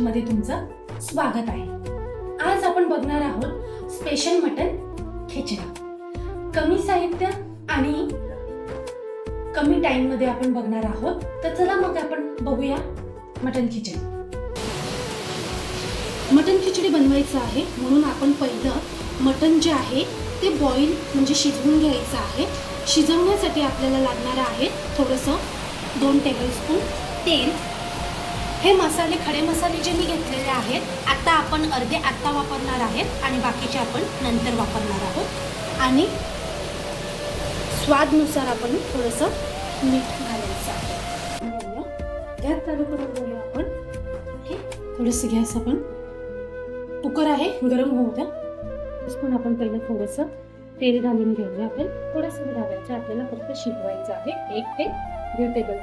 मध्ये तुमचं स्वागत आहे। आज आपण बघणार आहोत स्पेशल मटन खिचडी। कमी साहित्य आणि कमी टाइम मध्ये आपण बघणार आहोत। तर चला मग आपण बघूया मटन खिचडी। मटन खिचडी बनवायचं आहे म्हणून आपण पहिलं मटन जे आहे ते बॉईल म्हणजे शिजवून घ्यायचं आहे। शिजवण्यासाठी आपल्याला लागणार आहे थोडंसं 2 टेबलस्पून तेल। हे मसाले खडे मसाले जे मी घेतलेले आहेत आता आपण अर्धे आत्ता वापरणार आहेत आणि बाकीचे आपण नंतर वापरणार आहोत। आणि स्वादनुसार आपण थोडंसं मीठ घालायचं आहे। गॅस चालू करून घेऊया आपण। हे थोडंसं गॅस आपण कुकर आहे गरम होऊ द्या। इसपून आपण पहिलं थोडंसं तेल घालून घेऊया। आपण थोडंसं घालायचं, आपल्याला फक्त शिजवायचं आहे। 1 ते 2 टेबल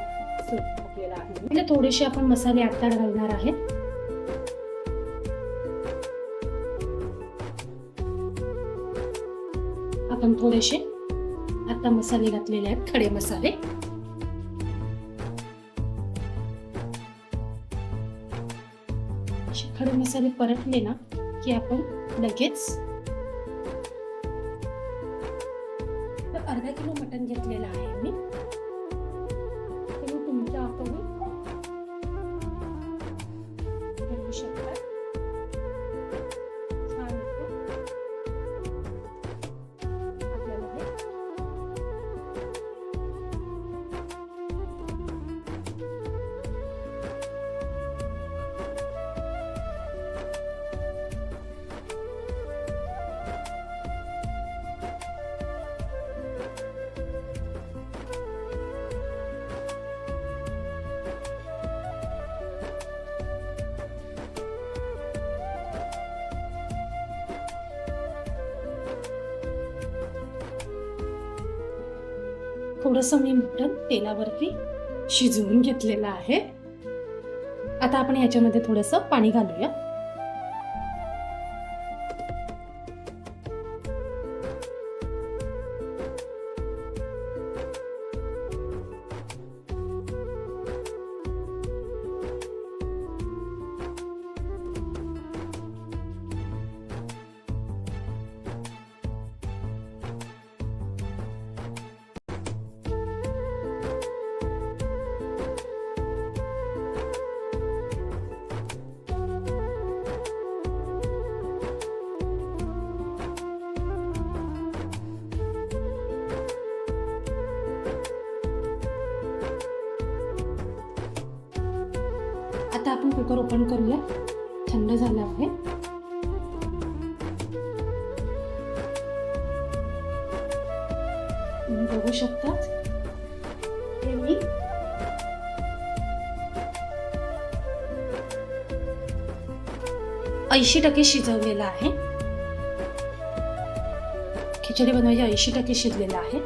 आपल्याला आहे। म्हणजे थोडेसे आपण मसाले आता घालणार आहेत। आपण थोडेसे आता मसाले घातलेले आहेत, खडे मसाले। खडे मसाले परतले ना की आपण लगेच अर्धा किलो मटन घेतलेलं आहे मी। तुमच्या आपण बघू शकता छान आपल्याला हे थोडंसं मी मटण तेलावरती शिजवून घेतलेलं आहे। आता आपण याच्यामध्ये थोडंसं पाणी घालूया। आता आपण कुकर ओपन करूया। थंड झाला आहे। तुम्ही बघू शकता हे मी 80% शिजवलेलं आहे। खिचडी बनवायची 80% शिजलेलं आहे।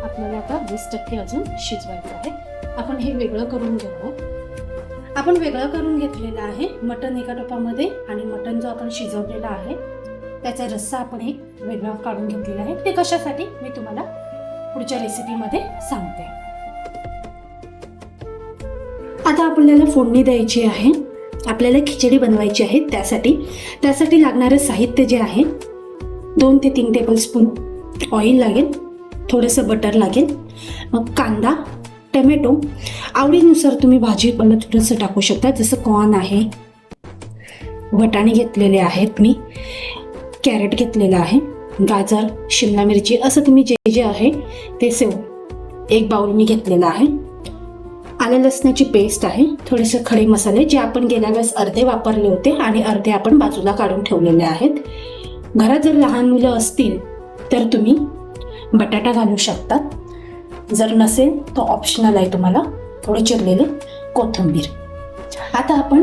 आपल्याला आता 20% अजून शिजवायचं आहे। आपण हे वेगळं करून घेऊ। आपण वेगळं करून घेतलेलं आहे मटण एका टोपामध्ये आणि मटण जो आपण शिजवलेला आहे त्याचा रस्सा आपण एक वेगळा काढून घेतलेला आहे। ते कशासाठी मी तुम्हाला पुढच्या रेसिपीमध्ये सांगते। आता आपल्याला फोडणी द्यायची आहे। आपल्याला खिचडी बनवायची आहे। त्यासाठी लागणारं साहित्य जे आहे 2 ते 3 टेबलस्पून ऑइल लागेल, थोडंसं बटर लागेल, मग कांदा, टोमॅटो, आवडीनुसार तुम्ही भाजीपाला थोडंसं टाकू शकता, जसं कॉर्न आहे, वटाणे घेतलेले आहेत मी, कॅरेट घेतलेला आहे, गाजर, शिमला मिरची, असं तुम्ही जे जे आहे ते सेव 1 बाउल मी घेतलेला आहे। आलं लसणाची पेस्ट आहे, थोडेसे खडे मसाले जे आपण गेल्या वेळेस अर्धे वापरले होते आणि अर्धे आपण बाजूला काढून ठेवलेले आहेत। घरात जर लहान मुलं असतील तर तुम्ही बटाटा घालू शकता, जर नसेल तो ऑप्शनल आहे, तुम्हाला थोडे चिरलेले कोथिंबीर। आता आपण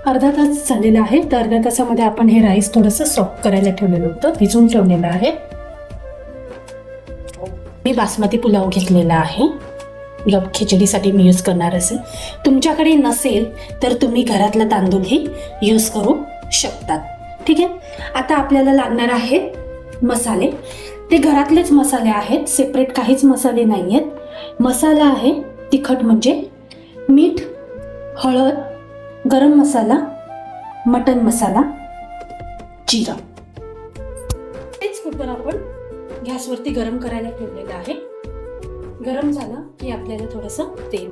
अर्धा तास झालेला आहे, तर अर्ध्या तासामध्ये आपण हे राईस थोडंसं सॉफ्ट करायला ठेवलेलं होतं, भिजवून ठेवलेलं आहे। मी बासमती पुलाव घेतलेला आहे, खिचडीसाठी मी यूज करणार असेल। तुमच्याकडे नसेल तर तुम्ही घरातला तांदूळही यूज करू शकतात, ठीक आहे। आता आपल्याला लागणार आहेत मसाले, ते घरातलेच मसाले आहेत, सेपरेट काहीच मसाले नाही आहेत। मसाला आहे तिखट म्हणजे मीठ, हळद, गरम मसाला, मटन मसाला, जिरा. तेच कुकर आपण गॅसवरती गरम करायला ठेवलेलं आहे. गरम झालं की आपल्याला थोडंसं तेल,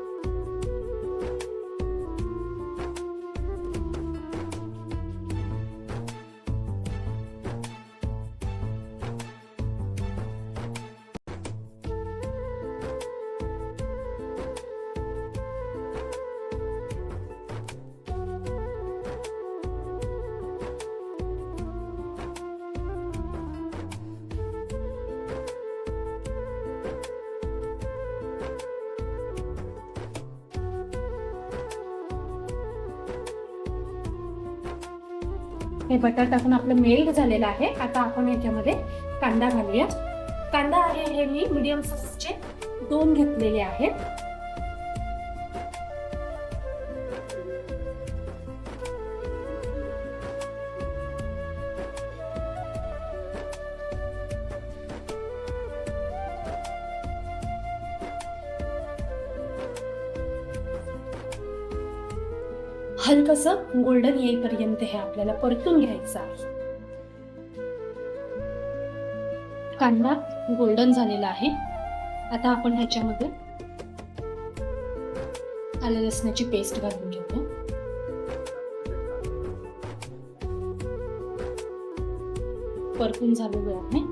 हे बटर टाकून आपलं मेल्ट झालेलं आहे. आता आपण याच्यामध्ये कांदा घालूया. कांदा आहे हे मी मीडियम साईजचे 2 घेतलेले आहेत. हलकसं गोल्डन येईपर्यंत हे आपल्याला परतून घ्यायचं आहे. कांदा गोल्डन झालेला आहे. आता आपण ह्याच्यामध्ये आलं लसणाची पेस्ट घालून घेऊया. परतून झालेलं आहे.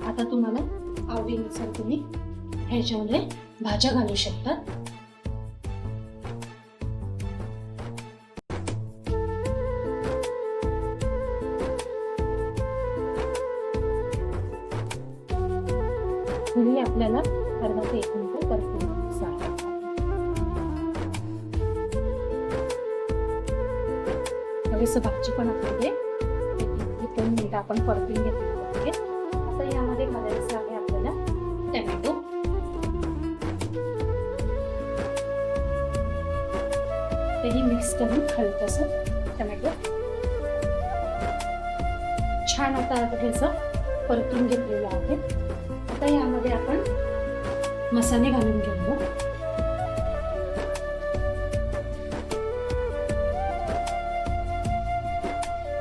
आता तुम्हाला आवडीनुसार तुम्ही ह्याच्यामध्ये भाज्या घालू शकता. आपल्याला अर्धा ते 1 मिनिट परतून थोडीसं भाजी पण आपल्याला 1-2 मिनिटं आपण परतून घेतलेली आहे. आता यामध्ये घालायचं आहे आपल्याला टोमॅटो. तेही मिक्स करून हलकसं टोमॅटो छान आता ह्याचं परतून घेतलेलं आहे. आता यामध्ये आपण मसाले घालून घेऊ.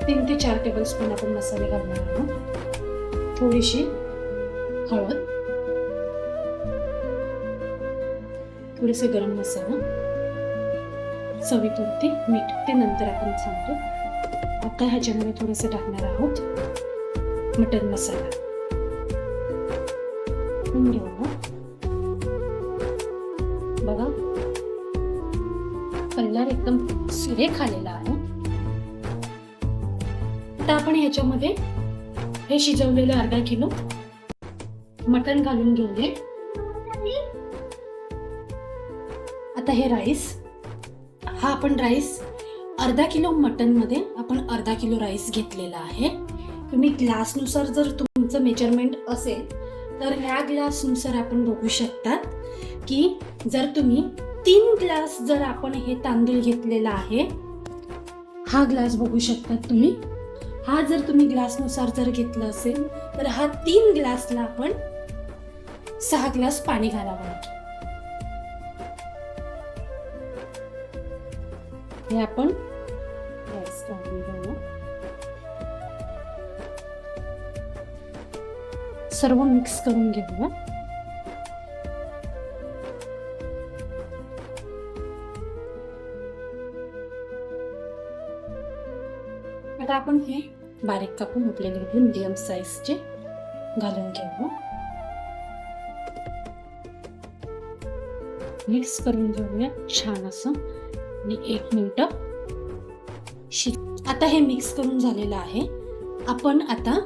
3 ते 4 टेबलस्पून आपण मसाले घालणार आहोत. थोडीशी हळद, थोडेसे गरम मसाला, चवीपुरती मीठ, ते नंतर आपण सांगतो. आता ह्याच्यामध्ये थोडंसं टाकणार आहोत मटन मसाला. बघा कलर एकदम सुरेख आलेला आहे. आता आपण ह्याच्यामध्ये हे शिजवलेलं अर्धा किलो मटण घालून घेऊया. आता हे राईस, हा आपण राईस अर्धा किलो मटन मध्ये आपण अर्धा किलो राईस घेतलेला आहे. तुम्ही ग्लासनुसार जर तुमचं मेजरमेंट असेल तर ह्या ग्लासनुसार आपण बघू शकता की जर तुम्ही 3 ग्लास जर आपण हे तांदूळ घेतलेला आहे, हा ग्लास बघू शकता तुम्ही, हा जर तुम्ही ग्लासनुसार जर घेतला असेल तर हा 3 ग्लासला आपण 6 ग्लास पाणी घालावं लागेल. हे आपण सर्व मिक्स करून घेऊया. आता आपण हे बारीक कापून उकळलेले मीडियम साईजचे घालून घेऊ. मिक्स करून घेऊया छान असं आणि 1 मिनिट आता हे मिक्स करून झालेलं आहे. आपण आता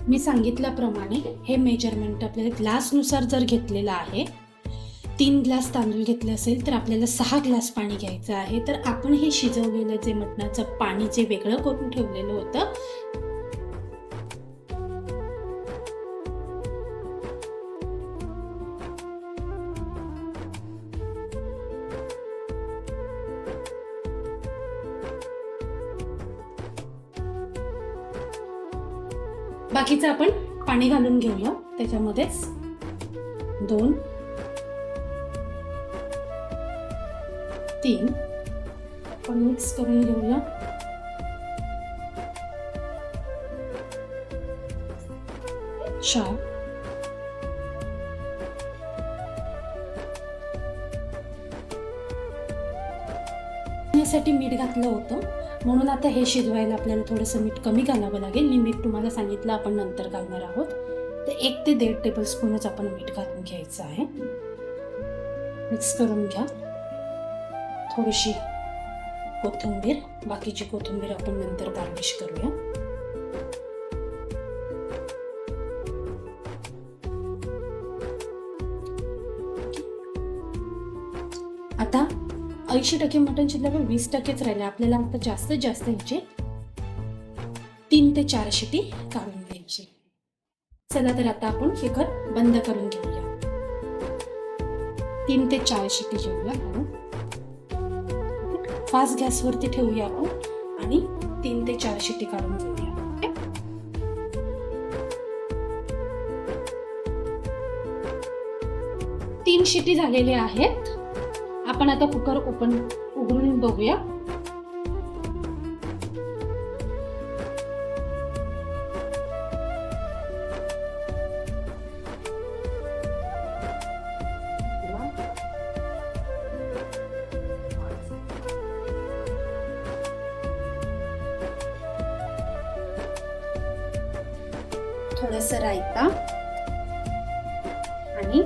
मी सांगितल्याप्रमाणे हे मेजरमेंट आपल्याला ग्लासनुसार जर घेतलेलं आहे, 3 ग्लास तांदूळ घेतले असेल तर आपल्याला 6 ग्लास पाणी घ्यायचं आहे. तर आपण हे शिजवलेलं जे मटणाचं पाणी जे वेगळं करून ठेवलेलं होतं, बाकीचं आपण पाणी घालून घेऊया. त्याच्यामध्येच 2, 3 आपण मिक्स करून घेऊया. 4 साठी मीठ घातलं होतं म्हणून आता हे शिजवायला आपल्याला थोडंसं मीठ कमी घालावं लागेल. मी मीठ तुम्हाला सांगितलं आपण नंतर घालणार आहोत. तर 1 ते 1.5 टेबलस्पूनच आपण मीठ घालून घ्यायचं आहे. मिक्स करून घ्या. थोडीशी कोथिंबीर, बाकीची कोथिंबीर आपण नंतर गार्निश करूया. आता 80% मटण शिजल्यावर 20%च राहिले. आपल्याला आता जास्तीत जास्त ह्याचे 3 ते 4 शिटी काढून घ्यायची. चला तर आता आपण कुकर बंद करून घेऊया. 3 ते 4 शिटी जेवूया काढून फास्ट गॅसवरती ठेवूया आपण आणि 3 ते 4 शिटी काढून घेऊया. 3 शिटी झालेले आहेत. आपण आता कुकर उघडून बघूया. थोडंसं रायता आणि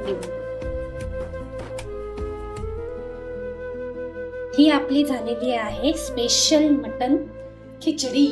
लिंबू. ही आपली झालेली आहे स्पेशल मटन खिचडी.